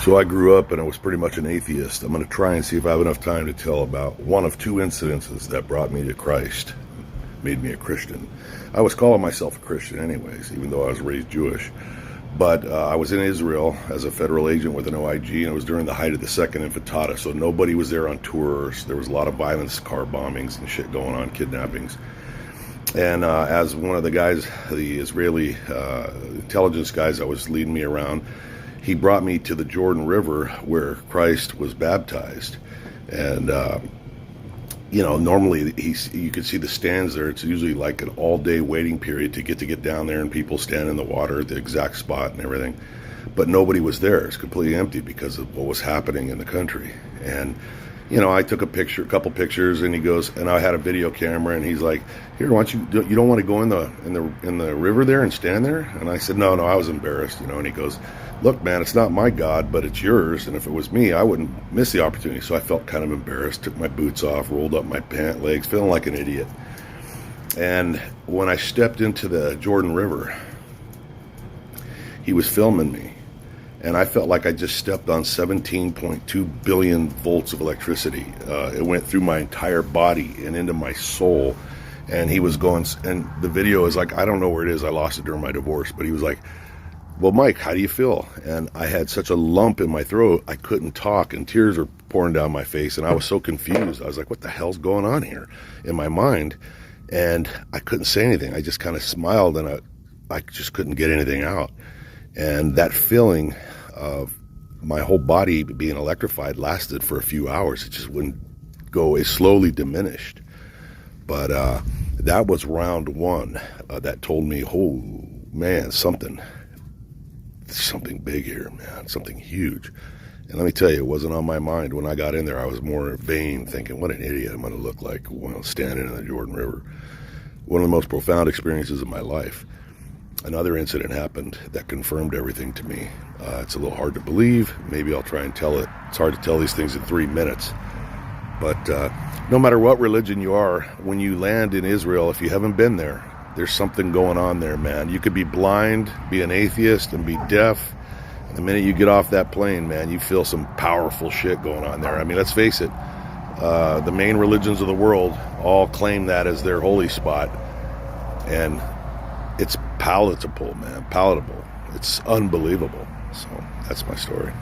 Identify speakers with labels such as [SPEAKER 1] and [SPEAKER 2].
[SPEAKER 1] So I grew up and I was pretty much an atheist. I'm going to try and see if I have enough time to tell about one of two incidences that brought me to Christ, made me a Christian. I was calling myself a Christian anyways, even though I was raised Jewish. But I was in Israel as a federal agent with an OIG, and it was during the height of the Second Intifada, so nobody was there on tours. There was a lot of violence, car bombings and shit going on, kidnappings. And as one of the guys, the Israeli intelligence guys that was leading me around, he brought me to the Jordan River where Christ was baptized. And normally you could see the stands there. It's usually like an all-day waiting period to get down there, and people stand in the water at the exact spot and everything. But nobody was there. It's completely empty because of what was happening in the country. And I took a couple pictures, and he goes, and I had a video camera, and he's like, "Here, why don't you don't want to go in the river there and stand there?" And I said, "No, I was embarrassed, And he goes, "Look, man, it's not my God, but it's yours. And if it was me, I wouldn't miss the opportunity." So I felt kind of embarrassed, took my boots off, rolled up my pant legs, feeling like an idiot. And when I stepped into the Jordan River, he was filming me. And I felt like I just stepped on 17.2 billion volts of electricity. It went through my entire body and into my soul. And he was going, and the video is like, I don't know where it is. I lost it during my divorce. But he was like, "Well, Mike, how do you feel?" And I had such a lump in my throat, I couldn't talk, and tears were pouring down my face. And I was so confused. I was like, what the hell's going on here in my mind? And I couldn't say anything. I just kind of smiled, and I just couldn't get anything out. And that feeling of my whole body being electrified lasted for a few hours. It just wouldn't go. It slowly diminished. But that was round one that told me, oh, man, something big here, man, something huge. And let me tell you, it wasn't on my mind. When I got in there, I was more vain, thinking, what an idiot I'm going to look like while standing in the Jordan River. One of the most profound experiences of my life. Another incident happened that confirmed everything to me. It's a little hard to believe. Maybe I'll try and tell it. It's hard to tell these things in 3 minutes. But no matter what religion you are, when you land in Israel, if you haven't been there, there's something going on there, man. You could be blind, be an atheist, and be deaf. And the minute you get off that plane, man, you feel some powerful shit going on there. I mean, let's face it. The main religions of the world all claim that as their holy spot. And it's palatable, man. Palatable. It's unbelievable. So that's my story.